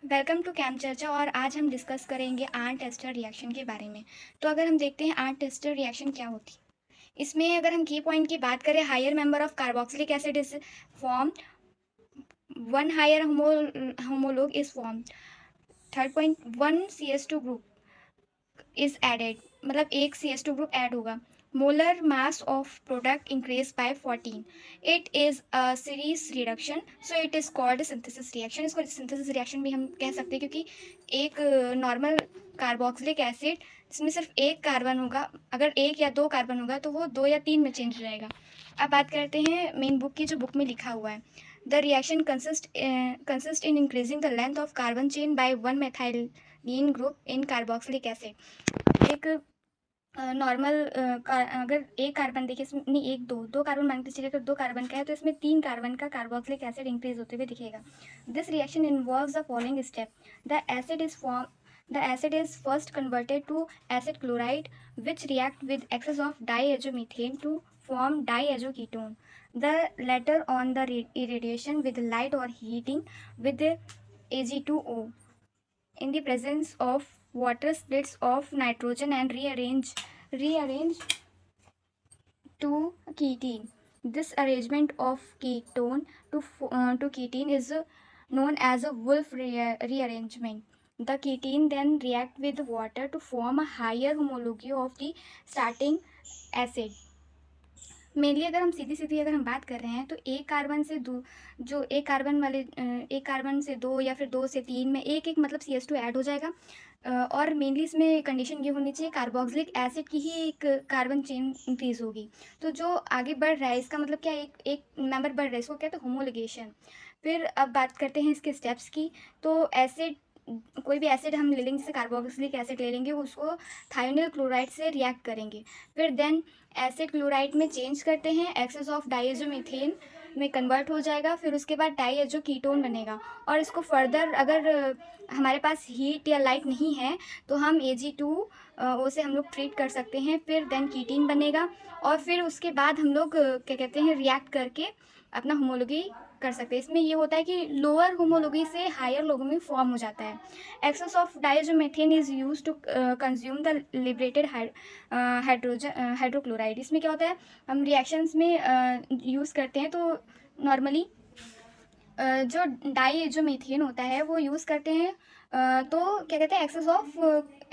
Welcome to camp चर्चा। और आज हम डिस्कस करेंगे आर्नट एस्टर रिएक्शन के बारे में। तो अगर हम देखते हैं आर्नट एस्टर रिएक्शन क्या होती है, इसमें अगर हम की पॉइंट की बात करें, higher member of carboxylic acid is form, one higher homologue is form, third point one CS2 group is added, मतलब एक CS2 ग्रुप ऐड होगा। Molar mass of product increase by 14। It is a series reduction, so it is called synthesis reaction. इसको synthesis reaction भी हम कह सकते हैं, क्योंकि एक नॉर्मल कार्बोक्सिलिक एसिड जिसमें सिर्फ एक कार्बन होगा, अगर एक या दो कार्बन होगा तो वो दो या तीन में चेंज हो जाएगा। अब बात करते हैं मेन बुक की, जो बुक में लिखा हुआ है। The reaction consist in increasing the length of carbon chain by one methylene group in carboxylic acid. एक नॉर्मल अगर एक कार्बन देखिए, इसमें नहीं, एक दो दो कार्बन मान के चलिए, अगर दो कार्बन का है तो इसमें तीन कार्बन का कार्बोक्सिलिक एसिड इंक्रीज होते हुए दिखेगा। This reaction involves the following step. The acid is form The acid is first converted to acid chloride, which react with excess of diazomethane to form diazoketone. The latter on the irradiation with light or heating with Ag2O in the presence of water splits off nitrogen and rearrange to ketene. This arrangement of ketone to ketene is known as a Wolff rearrangement. The ketene then react with water to form a higher homology of the starting acid. Mainly अगर हम सीधी सीधी अगर हम बात कर रहे हैं तो एक कार्बन से दो, जो एक कार्बन वाले एक कार्बन से दो या फिर दो से तीन में एक एक मतलब CS2 ऐड हो जाएगा। और मेनली इसमें कंडीशन ये होनी चाहिए, कार्बोक्सिलिक एसिड की ही एक कार्बन चेन इंक्रीज होगी। तो जो आगे बढ़ रहा है इसका मतलब क्या, एक एक मेंबर बढ़ रहा है, इसको कहते हैं होमोलिगेशन। फिर अब बात करते हैं इसके स्टेप्स की। तो एसिड, कोई भी एसिड हम ले लेंगे, जैसे कार्बोक्सिलिक एसिड ले लेंगे, उसको थायोनिल क्लोराइड से रिएक्ट करेंगे। फिर देन एसिड क्लोराइड में चेंज करते हैं, एक्सेस ऑफ डाइएजोमीथेन में कन्वर्ट हो जाएगा। फिर उसके बाद डाइएजो कीटोन बनेगा। और इसको फर्दर अगर हमारे पास हीट या लाइट नहीं है तो हम Ag2O से हम लोग ट्रीट कर सकते हैं। फिर देन कीटीन बनेगा और फिर उसके बाद हम लोग क्या कहते हैं, रिएक्ट करके अपना होमोलॉजी कर सकते हैं। इसमें ये होता है कि लोअर होमोलॉजी से हायर लोगों फॉर्म हो जाता है। Excess of diazomethane is use to consume the liberated hydrochloride. इसमें क्या होता है, हम रिएक्शंस में यूज़ करते हैं तो नॉर्मली जो जो मीथेन होता है वो यूज़ करते हैं। तो क्या कहते हैं, एक्सेस ऑफ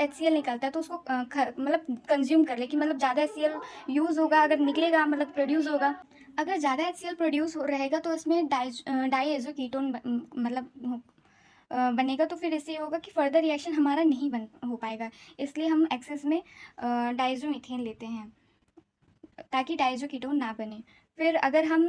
HCl निकलता है, तो उसको मतलब कंज्यूम कर ले कि मतलब ज़्यादा HCl यूज़ होगा, अगर निकलेगा मतलब प्रोड्यूस होगा। अगर ज़्यादा HCl प्रोड्यूस हो रहेगा तो इसमें डाइएजो कीटोन मतलब बनेगा। तो फिर इससे ये होगा कि फर्दर रिएक्शन हमारा नहीं बन हो पाएगा, इसलिए हम एक्सेस में डाइजोमीथेन लेते हैं ताकि डाइजो कीटोन ना बने। फिर अगर हम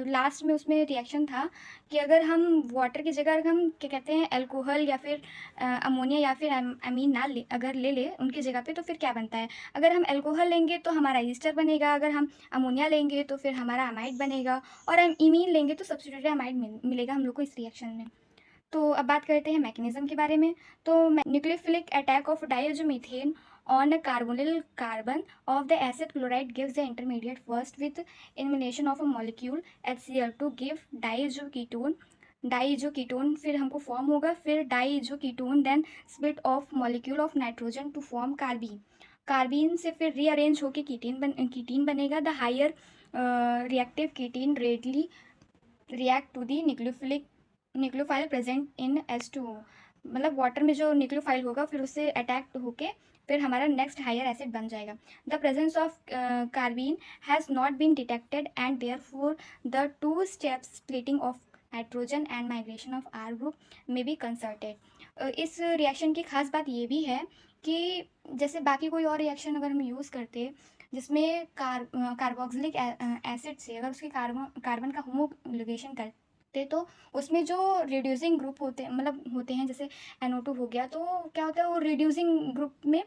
लास्ट में उसमें रिएक्शन था कि अगर हम वाटर की जगह अगर हम क्या कहते हैं अल्कोहल या फिर अमोनिया या फिर अमीन ना ले, अगर ले ले उनकी जगह पे, तो फिर क्या बनता है, अगर हम अल्कोहल लेंगे तो हमारा ईस्टर बनेगा, अगर हम अमोनिया लेंगे तो फिर हमारा अमाइड बनेगा, और हम इमीन लेंगे तो सब्स्टिट्यूटेड अमाइड मिलेगा हम लोग को इस रिएक्शन में। तो अब बात करते हैं मैकेनिज्म के बारे में। तो nucleophilic attack of diazomethane on a carbonyl carbon of the acid chloride gives the intermediate first with elimination of a molecule HCl to give diazoketone। Diazoketone फिर हमको फॉर्म होगा, फिर diazoketone then split of molecule of nitrogen to form carbene. Carbene से फिर rearrange होकर ketene बनेगा। The higher reactive ketene readily react to the nucleophile present in H2O। मतलब water में जो न्यूक्लियोफाइल होगा फिर उससे अटैक होके फिर हमारा नेक्स्ट हायर एसिड बन जाएगा। The presence of carbene has not been detected and therefore the two steps splitting of nitrogen and migration of R group may be consulted. इस रिएक्शन की खास बात ये भी है कि जैसे बाकी कोई और रिएक्शन अगर हम यूज़ करते जिसमें कार्बोक्सिलिक एसिड से अगर उसके कार्बन का होमोलोगेशन करते, तो उसमें जो रिड्यूसिंग ग्रुप होते हैं जैसे NO2 हो गया, तो क्या होता है वो रिड्यूसिंग ग्रुप में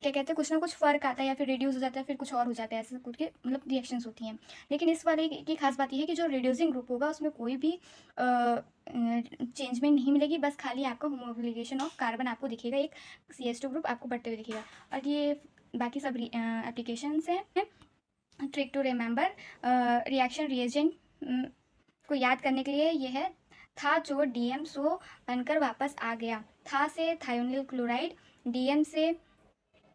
क्या कहते हैं कुछ ना कुछ फ़र्क आता है, या फिर रिड्यूस हो जाता है, फिर कुछ और हो जाता है, ऐसे कुछ के मतलब रिएक्शंस होती हैं। लेकिन इस वाले की खास बात ये है कि जो रिड्यूसिंग ग्रुप होगा उसमें कोई भी चेंजमेंट नहीं मिलेगी, बस खाली आपका होमोलोगेशन ऑफ कार्बन आपको दिखेगा, एक CS2 ग्रुप आपको बढ़ते हुए दिखेगा। और ये बाकी सब एप्लीकेशंस हैं। Trick to remember reaction reagent को याद करने के लिए ये है। था जो DMSO बनकर वापस आ गया। था से थायोनिल क्लोराइड, DM से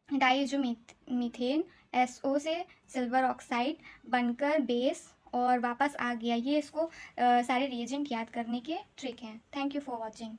डाइज़ोमीथेन, SO से सिल्वर ऑक्साइड बनकर बेस और वापस आ गया। ये इसको सारे रिएजेंट याद करने के ट्रिक हैं। Thank you for watching.